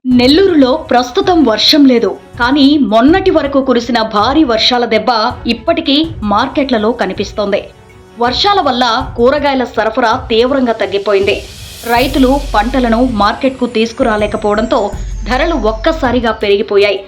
నెల్లూరులో ప్రస్తుతం వర్షం లేదు. కానీ మొన్నటి వరకు కురిసిన భారీ వర్షాల దెబ్బ ఇప్పటికీ మార్కెట్లలో కనిపిస్తోంది. వర్షాల వల్ల కూరగాయల సరఫరా తీవ్రంగా తగ్గిపోయింది. రైతులు పంటలను మార్కెట్కు తీసుకురాలేకపోవడంతో ధరలు ఒక్కసారిగా పెరిగిపోయాయి.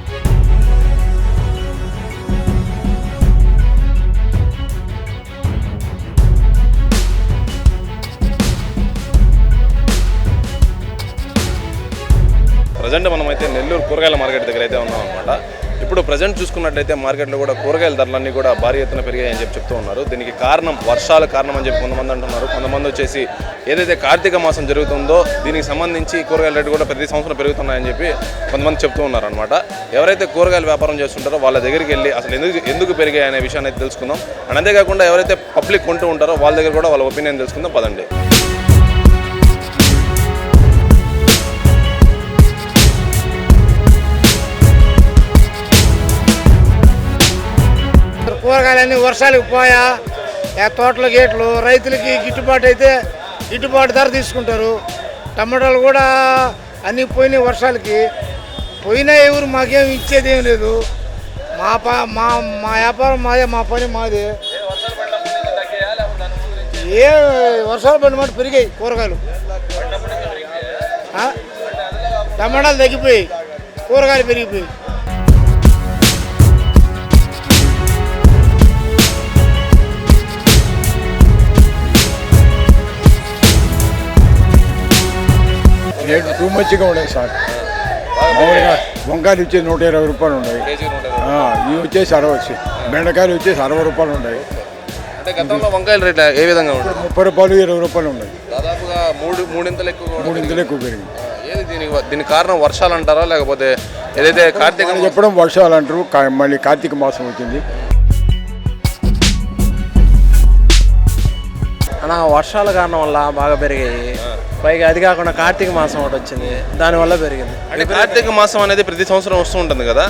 ప్రజెంట్ మనమైతే నెల్లూరు కూరగాయల మార్కెట్ దగ్గర అయితే ఉన్నాం అనమాట. ఇప్పుడు ప్రజెంట్ చూసుకున్నట్లయితే మార్కెట్లో కూడా కూరగాయల ధరలన్నీ కూడా భారీ ఎత్తున పెరిగాయని చెప్తూ ఉన్నారు. దీనికి కారణం వర్షాల కారణం అని చెప్పి కొంతమంది అంటున్నారు. కొంతమంది వచ్చేసి ఏదైతే కార్తీక మాసం జరుగుతుందో దీనికి సంబంధించి కూరగాయల రేటు కూడా ప్రతి సంవత్సరం పెరుగుతున్నాయని చెప్పి కొంతమంది చెప్తూ ఉన్నారు అనమాట. ఎవరైతే కూరగాయల వ్యాపారం చేస్తుంటారో వాళ్ళ దగ్గరికి వెళ్ళి అసలు ఎందుకు పెరిగాయి అనే విషయాన్ని అయితే తెలుసుకుందాం. అండ్ అంతేకాకుండా ఎవరైతే పబ్లిక్ కొంటూ ఉంటారో వాళ్ళ దగ్గర కూడా వాళ్ళ ఒపీనియన్ తెలుసుకుందాం. పదండి. కూరగాయలన్నీ వర్షాలకు పోయా తోటల గేట్లు రైతులకి గిట్టుబాటు అయితే గిట్టుబాటు ధర తీసుకుంటారు. టమాటాలు కూడా అన్నీ పోయినాయి వర్షాలకి. పోయినా ఎవరు మాకేం ఇచ్చేది ఏం లేదు. మా వ్యాపారం మాదే, మా పని మాదే. ఏ వర్షాలు పడిన మాట పెరిగాయి కూరగాయలు. టమాటాలు తగ్గిపోయాయి, కూరగాయలు పెరిగిపోయాయి. రేటు టూ మచ్గా ఉండేది సార్. మామూలుగా వంకాయలు వచ్చేసి 120 రూపాయలు ఉన్నాయి. ఇవి వచ్చేసి 60, బెండకాయలు వచ్చేసి 60 రూపాయలు ఉన్నాయి. అంటే గతంలో వంకాయల రేట్ ఏ విధంగా ఉంటుంది? 30 రూపాయలు 20 రూపాయలు ఉన్నాయి. దాదాపుగా మూడింతలు ఎక్కువ పెరిగింది. ఏది దీనికి కారణం వర్షాలు అంటారా, లేకపోతే ఏదైతే కార్తీక చెప్పడం వర్షాలు అంటారు. మళ్ళీ కార్తీక మాసం వచ్చింది. అలా వర్షాల కారణం వల్ల బాగా పెరిగాయి. పైగా అది కాకుండా కార్తీక మాసం ఒకటి వచ్చింది, దానివల్ల పెరిగింది. అంటే కార్తీక మాసం అనేది ప్రతి సంవత్సరం వస్తూ ఉంటుంది కదా,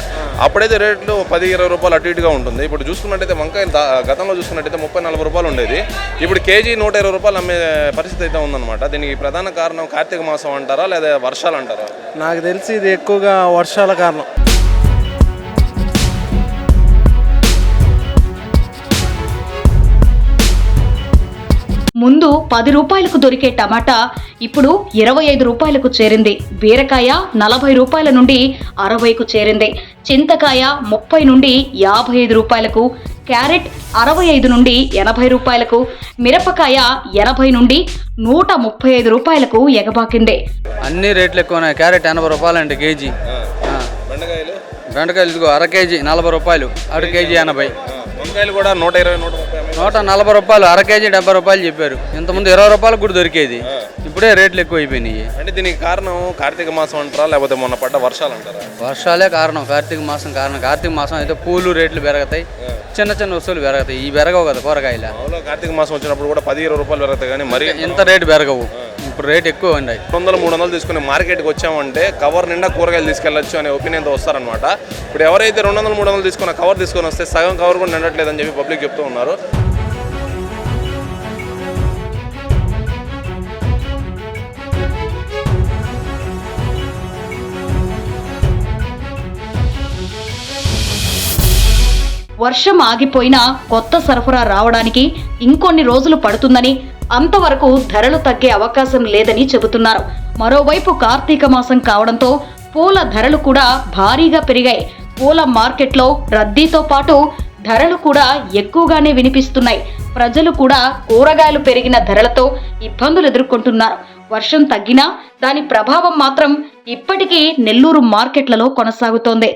అప్పుడైతే రేట్లు 10-20 రూపాయలు అటు ఇటుగా ఉంటుంది. ఇప్పుడు చూసుకున్నట్టయితే వంకాయ గతంలో చూసుకున్నట్టయితే 30-40 రూపాయలు ఉండేది. ఇప్పుడు కేజీ 120 రూపాయలు అమ్మే పరిస్థితి అయితే ఉందన్నమాట. దీనికి ప్రధాన కారణం కార్తీక మాసం అంటారా, లేదా వర్షాలు అంటారా? నాకు తెలిసి ఇది ఎక్కువగా వర్షాల కారణం. ముందు 10 రూపాయలకు దొరికే టమాటా ఇప్పుడు 25 రూపాయలకు చేరింది. బీరకాయ 40 రూపాయల నుండి 60కు చేరింది. చింతకాయ 30 నుండి 55 రూపాయలకు, క్యారెట్ 65 నుండి 80 రూపాయలకు, మిరపకాయ 80 నుండి 135 రూపాయలకు ఎగబాకింది. అన్ని రేట్లు ఎక్కువ ఉన్నాయి. క్యారెట్ 80 రూపాయలండి కేజీ. బెండకాయలు ఇదిగో అర కేజీ 40 రూపాయలు, అర కేజీ 80. వంకాయలు కూడా 140 రూపాయలు, అర కేజీ 70 రూపాయలు చెప్పారు. ఇంతకుముందు 20 రూపాయలకు కూడా దొరికేది. ఇప్పుడే రేట్లు ఎక్కువ అయిపోయినాయి. అంటే దీనికి కారణం కార్తీక మాసం అంటారా, లేకపోతే మొన్న పడ్డ వర్షాలు అంటారా? వర్షాలే కారణం, కార్తీక మాసం కారణం. కార్తీక మాసం అయితే పూలు రేట్లు పెరుగుతాయి, చిన్న చిన్న వస్తువులు పెరుగుతాయి. ఈ పెరగవు కదా కూరగాయలు. కార్తీక మాసం వచ్చినప్పుడు కూడా 10-20 రూపాయలు పెరుగుతాయి, కానీ మరి ఇంత రేటు పెరగవు. ఇప్పుడు రేట్ ఎక్కువ ఉన్నాయి. 200-300 తీసుకుని మార్కెట్కి వచ్చామంటే కవర్ నిండా కూరగాయలు తీసుకెళ్ళచ్చు అనే ఒపీనియన్తో వస్తారనమాట. ఇప్పుడు ఎవరైతే 200-300 తీసుకున్న కవర్ తీసుకొని వస్తే సగం కవర్ కూడా నిండట్లేదని చెప్పి పబ్లిక్ చెప్తూ ఉన్నారు. వర్షం ఆగిపోయినా కొత్త సరఫరా రావడానికి ఇంకొన్ని రోజులు పడుతుందని, అంతవరకు ధరలు తగ్గే అవకాశం లేదని చెబుతున్నారు. మరోవైపు కార్తీక మాసం కావడంతో పూల ధరలు కూడా భారీగా పెరిగాయి. పూల మార్కెట్లో రద్దీతో పాటు ధరలు కూడా ఎక్కువగానే వినిపిస్తున్నాయి. ప్రజలు కూడా కూరగాయలు పెరిగిన ధరలతో ఇబ్బందులు ఎదుర్కొంటున్నారు. వర్షం తగ్గినా దాని ప్రభావం మాత్రం ఇప్పటికీ నెల్లూరు మార్కెట్లలో కొనసాగుతోంది.